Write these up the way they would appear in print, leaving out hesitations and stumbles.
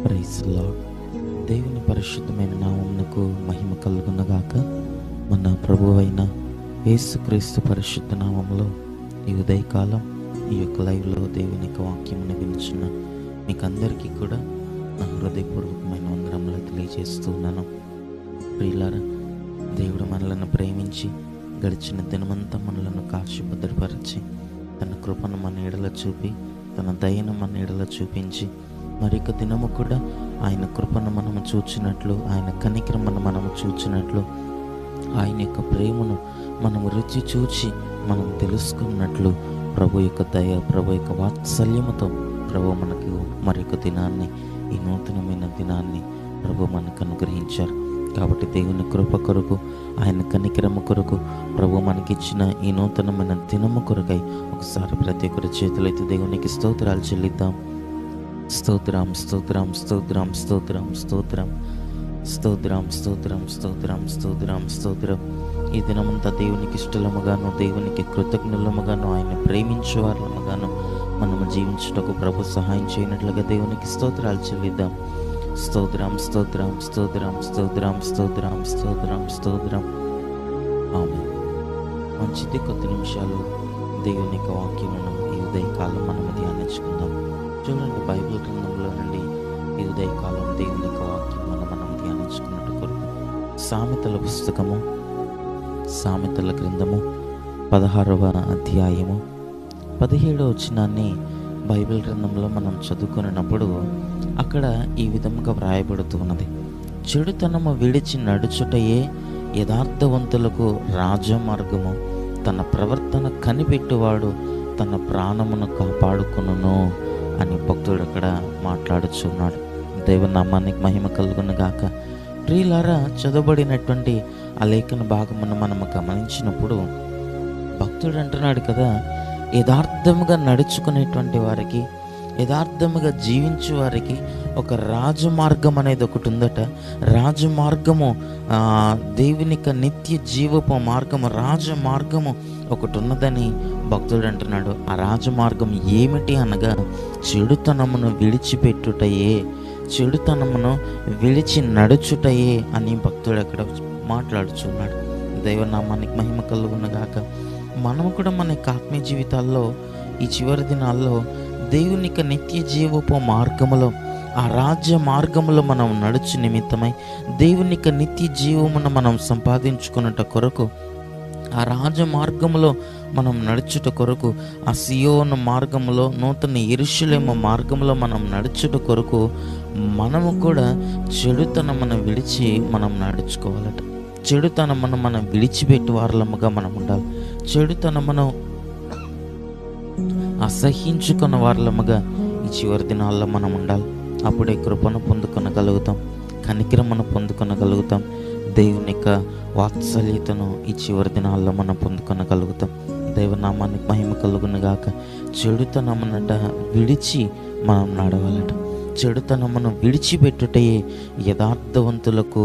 Praise lord. దేవుని పరిశుద్ధమైన నామమునకు మహిమ కలుగునగాక. మన ప్రభువైన యేసుక్రీస్తు పరిశుద్ధ నామములో ఈ ఉదయకాలం ఈ యొక్క లైవ్లో దేవుని యొక్క వాక్యమును వినిచిన మీకు అందరికీ కూడా నా హృదయపూర్వకమైన వందనములు తెలియజేస్తున్నాను. ప్రియులారా, దేవుడు మనలను ప్రేమించి గడిచిన దినమంతా మనలను కాచి భద్రపరిచి తన కృపను మన ఎడల చూపి తన దయను మన ఎడల చూపించి మరొక దినము కూడా ఆయన కృపను మనము చూచినట్లు, ఆయన కనికరమును మనము చూచినట్లు, ఆయన యొక్క ప్రేమను మనము రుచి చూచి మనం తెలుసుకున్నట్లు ప్రభు యొక్క దయ, ప్రభు యొక్క వాత్సల్యముతో ప్రభు మనకు మరొక దినాన్ని, ఈ నూతనమైన దినాన్ని ప్రభు మనకు అనుగ్రహించారు. కాబట్టి దేవుని కృప కొరకు, ఆయన కనికరము కొరకు, ప్రభు మనకిచ్చిన ఈ నూతనమైన దినము కొరకై ఒకసారి ప్రతి ఒక్కరి చేతులైతే దేవునికి స్తోత్రాలు చెల్లిద్దాం. స్తోత్రం, స్తోత్రం, స్తోత్రం, స్తోత్రం, స్తోత్రం, స్తోత్రం, స్తోత్రం, స్తోత్రం, స్తోత్రం, స్తోత్రం. ఈ దినమంతా దేవునికి ఇష్టలముగాను, దేవునికి కృతజ్ఞులముగాను, ఆయన ప్రేమించే వారులముగాను మనము జీవించుటకు ప్రభు సహాయం చేయనట్లుగా దేవునికి స్తోత్రాలు చెల్లిద్దాం. స్తోత్రం, స్తోత్రం, స్తోత్రం, స్తోత్రం, స్తోత్రం, స్తోత్రం, స్తోత్రం. ఆమేన్. మంచిది, కొద్ది నిమిషాలు దేవుని యొక్క వాక్యమును ఈ ఉదయకాలం మనము ధ్యానించుకుందాం. చూడండి, బైబిల్ గ్రంథంలో నుండి ఈ ఉదయకాలం దేవుని యొక్క వాక్యమును మనం ధ్యానించుకున్నట్టు కొరకు సామెతల పుస్తకము, సామెతల గ్రంథము 16వ అధ్యాయము 17వ వచనాన్ని బైబిల్ గ్రంథంలో మనం చదువుకున్నప్పుడు అక్కడ ఈ విధంగా వ్రాయబడుతున్నది: చెడుతనము విడిచి నడుచుటయే యథార్థవంతులకు రాజమార్గము, తన ప్రవర్తన కనిపెట్టువాడు తన ప్రాణమును కాపాడుకొనును అని భక్తుడు అక్కడ మాట్లాడుచున్నాడు. దైవనామానికి మహిమ కలుగును గాక. ప్రియులారా, చదవబడినటువంటి ఆ లేఖన భాగమును మనము గమనించినప్పుడు భక్తుడు అంటున్నాడు కదా, యథార్థముగా నడుచుకునేటువంటి వారికి, యథార్థముగా జీవించే వారికి ఒక రాజమార్గం అనేది ఒకటి ఉందట. రాజమార్గము, దేవునిక నిత్య జీవపు మార్గము, రాజమార్గము ఒకటి ఉన్నదని భక్తుడు అంటున్నాడు. ఆ రాజమార్గం ఏమిటి అనగా చెడుతనమును విడిచిపెట్టుటయే, చెడుతనమును విడిచి నడుచుటయే అని భక్తుడు అక్కడ మాట్లాడుచున్నాడు. దైవనామానికి మహిమ కలుగునగాక. మనము కూడా మన ఆత్మీయ జీవితాల్లో ఈ చివరి దినాల్లో దేవునిక నిత్య జీవపు మార్గములో, ఆ రాజ్య మార్గములో మనం నడుచు నిమిత్తమై దేవునిక నిత్య జీవమును మనం సంపాదించుకున్నట కొరకు, ఆ రాజ మార్గములో మనం నడుచుట కొరకు, ఆ సియోను మార్గములో, నూతన యెరూషలేము మార్గంలో మనం నడుచుట కొరకు మనము కూడా చెడుతనమును విడిచి మనం నడుచుకోవాలట. చెడుతనమును మనం విడిచిపెట్టి వారలముగా మనం ఉండాలి. చెడుతనమును అసహించుకున్న వారలముగా ఈ చివరి దినాల్లో మనం ఉండాలి. అప్పుడే కృపను పొందుకొనగలుగుతాం, కనికరమును పొందుకొనగలుగుతాం, దేవుని యొక్క వాత్సల్యతను ఈ చివరి దినాల్లో మనం పొందుకొనగలుగుతాం. దైవనామానికి మహిమ కలుగును గాక. చెడుతనమునట విడిచి మనం నడవాలట. చెడుతనమును విడిచిపెట్టుటయే యథార్థవంతులకు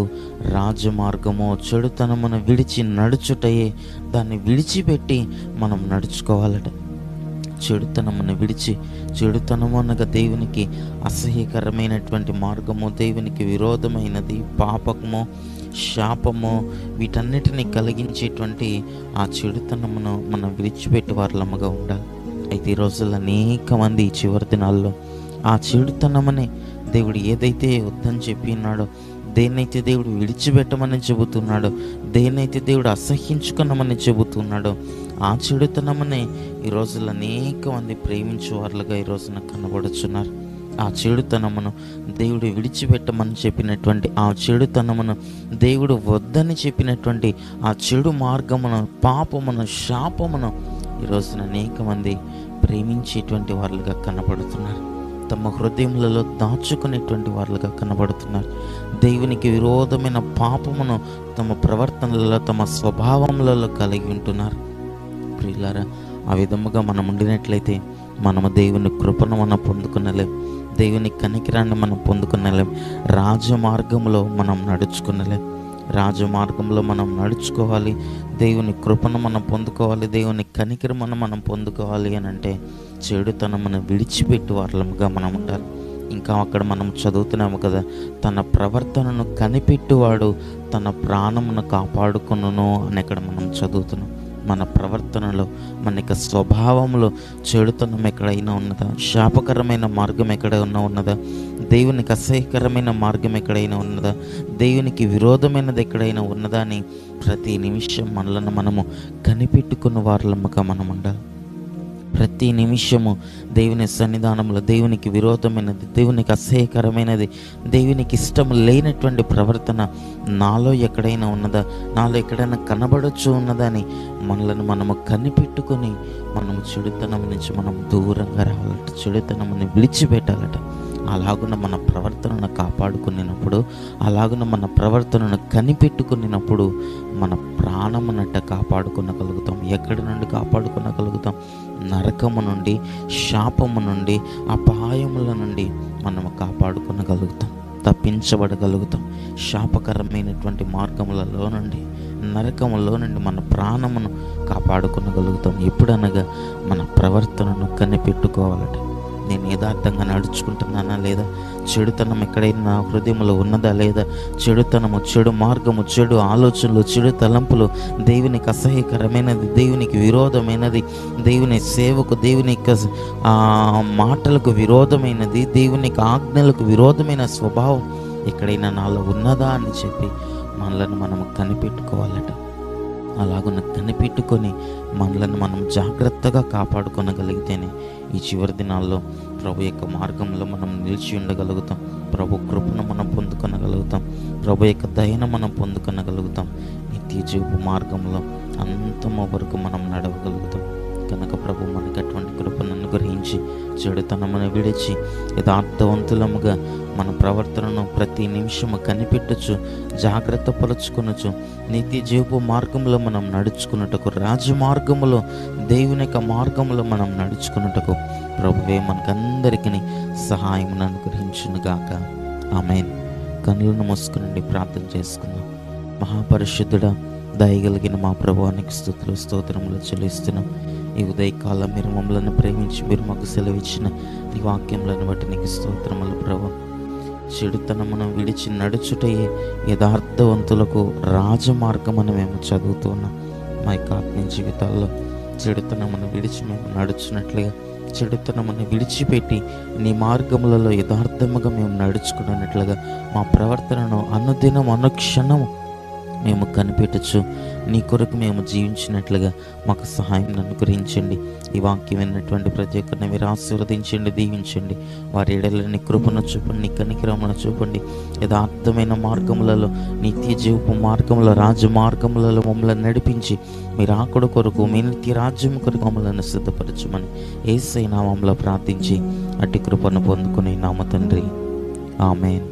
రాజమార్గము. చెడుతనమును విడిచి నడుచుటయే, దాన్ని విడిచిపెట్టి మనం నడుచుకోవాలట. చెడుతనమును విడిచి, చెడుతనము అనగా దేవునికి అసహ్యకరమైనటువంటి మార్గము, దేవునికి విరోధమైనది, పాపము, శాపము, వీటన్నిటిని కలిగించేటువంటి ఆ చెడుతనమును మనం విడిచిపెట్టి వారలముగా ఉండాలి. అయితే ఈ రోజుల్లో అనేక మంది ఈ చివరి దినాల్లో ఆ చెడుతనమనే దేవుడు ఏదైతే వద్దని చెప్పి ఉన్నాడో, దేన్నైతే దేవుడు విడిచిపెట్టమని చెబుతున్నాడో, దేన్నైతే దేవుడు అసహ్యించుకున్నామని చెబుతున్నాడో, ఆ చెడుతనమనే ఈ రోజుల్లో అనేక మంది ప్రేమించే వారులుగా ఈ రోజున కనబడుచున్నారు. ఆ చెడుతనమును దేవుడు విడిచిపెట్టమని చెప్పినటువంటి ఆ చెడుతనమును, దేవుడు వద్దని చెప్పినటువంటి ఆ చెడు మార్గమును, పాపమును, శాపమును ఈ రోజున అనేక మంది ప్రేమించేటువంటి వారులుగా కనబడుతున్నారు. తమ హృదయములలో దాచుకునేటువంటి వారులుగా కనబడుతున్నారు. దేవునికి విరోధమైన పాపమును తమ ప్రవర్తనలలో, తమ స్వభావములలో కలిగి ఉంటున్నారు. ప్రియులారా, ఆ విధముగా మనం ఉండినట్లయితే మనము దేవుని కృపను మనం పొందుకునలేం, దేవుని కనికరాన్ని మనం పొందుకునలేం, రాజమార్గంలో మనం నడుచుకునలేం. రాజమార్గంలో మనం నడుచుకోవాలి, దేవుని కృపను మనం పొందుకోవాలి, దేవుని కనికరమును మనం పొందుకోవాలి అని అంటే చెడుతనమును విడిచిపెట్టి వారముగా మనం ఉండాలి. ఇంకా అక్కడ మనం చదువుతున్నాము కదా, తన ప్రవర్తనను కనిపెట్టువాడు తన ప్రాణమును కాపాడుకొనును అని అక్కడ మనం చదువుతున్నాం. మన ప్రవర్తనలో, మన యొక్క స్వభావంలో చెడుతనం ఎక్కడైనా ఉన్నదా? శాపకరమైన మార్గం ఎక్కడైనా ఉన్నదా? దేవునికి అసహ్యకరమైన మార్గం ఎక్కడైనా ఉన్నదా? దేవునికి విరోధమైనది ఎక్కడైనా ఉన్నదా అని ప్రతి నిమిషం మనలను మనము కనిపెట్టుకున్న వారలముగా మనం ఉండాలి. ప్రతి నిమిషము దేవుని సన్నిధానంలో దేవునికి విరోధమైనది, దేవునికి అసహ్యకరమైనది, దేవునికి ఇష్టం లేనటువంటి ప్రవర్తన నాలో ఎక్కడైనా ఉన్నదా, నాలో ఎక్కడైనా కనబడచ్చు ఉన్నదా అని మనలను మనము కనిపెట్టుకొని మనము చెడుతనం నుంచి మనం దూరంగా రావాలట, చెడుతనముని విడిచిపెట్టాలట. అలాగున మన ప్రవర్తనను కాపాడుకునేటప్పుడు, అలాగున మన ప్రవర్తనను కనిపెట్టుకునేటప్పుడు మన ప్రాణమునట్ట కాపాడుకొనగలుగుతాం. ఎక్కడి నుండి కాపాడుకొనగలుగుతాం? నరకము నుండి, శాపము నుండి, అపాయముల నుండి మనము కాపాడుకొనగలుగుతాం, తప్పించబడగలుగుతాం. శాపకరమైనటువంటి మార్గములలో నుండి, నరకములో నుండి మన ప్రాణమును కాపాడుకొనగలుగుతాం. ఎప్పుడనగా మన ప్రవర్తనను కనిపెట్టుకోవాలట. నేను యథార్థంగా నడుచుకుంటున్నానా లేదా? చెడుతనం ఎక్కడైనా నా హృదయంలో ఉన్నదా లేదా? చెడుతనము, చెడు మార్గము, చెడు ఆలోచనలు, చెడు తలంపులు, దేవునికి అసహ్యకరమైనది, దేవునికి విరోధమైనది, దేవుని సేవకు, దేవుని మాటలకు విరోధమైనది, దేవుని ఆజ్ఞలకు విరోధమైన స్వభావం ఎక్కడైనా నాలో ఉన్నదా అని చెప్పి మనలను మనము కనిపెట్టుకోవాలట. అలాగున్న కనిపెట్టుకొని మనలను మనం జాగ్రత్తగా కాపాడుకొనగలిగితేనే ఈ చివరి దినాల్లో ప్రభు యొక్క మార్గంలో మనం నిలిచి ఉండగలుగుతాం. ప్రభు కృపను మనం పొందుకొనగలుగుతాం. ప్రభు యొక్క దయను మనం పొందుకొనగలుగుతాం. నిత్య జీవ మార్గంలో అంతము వరకు మనం నడవగలుగుతాం. కనుక ప్రభు మనకు అటువంటి కృపను అనుగ్రహించి చెడుతనమును విడిచి యథార్థవంతులముగా మన ప్రవర్తనను ప్రతి నిమిషము కనిపెట్టచ్చు, జాగ్రత్త పరుచుకొనొచ్చు. నిత్య జీవ మార్గంలో మనం నడుచుకున్నటకు, రాజమార్గములో, దేవుని యొక్క మార్గంలో మనం నడుచుకున్నటకు ప్రభువే మనకందరికీ సహాయం అనుగ్రహించునుగాక. ఆమేన్. కన్నులను మూసుకునండి, ప్రార్థన చేసుకుందాం. మహాపరిశుద్ధుడా, దయగలిగిన మా ప్రభువానికి స్తుతులు స్తోత్రములు చెల్లిస్తున్నాం. ఈ ఉదయకాలం మీరు మమ్మల్ని ప్రేమించి మీరు మాకు సెలవిచ్చిన ఈ వాక్యములను బట్టి నీకు స్తోత్రములు ప్రభు. చెడుతనమును విడిచి నడుచుటయే యథార్థవంతులకు రాజమార్గమని మేము చదువుతున్నాం. మా యొక్క ఆత్మీయ జీవితాల్లో చెడుతనమును విడిచి మేము నడుచున్నట్లుగా, చెడుతనమును విడిచిపెట్టి నీ మార్గములలో యథార్థముగా మేము నడుచుకున్నట్లుగా మా ప్రవర్తనను అనుదినం, అనుక్షణము మేము కనిపెట్టచ్చు, నీ కొరకు మేము జీవించినట్లుగా మాకు సహాయం అనుగ్రహించండి. ఈ వాక్యం విన్నటువంటి ప్రతి ఒక్కరిని మీరు ఆశీర్వదించండి, దీవించండి. వారి ఎడలని కృపను చూపండి, నీ కనికరమును చూపండి. యథార్థమైన మార్గములలో, నిత్య జీవపు మార్గముల, రాజమార్గములలో మమ్మల్ని నడిపించి మీరు ఆకుడు కొరకు, మీ నిత్య రాజ్యం కొరకు మమ్మల్ని సిద్ధపరచమని యేసయ్య నామములో ప్రార్థించి అట్టి కృపను పొందుకుని నామ తండ్రి. ఆమేన్.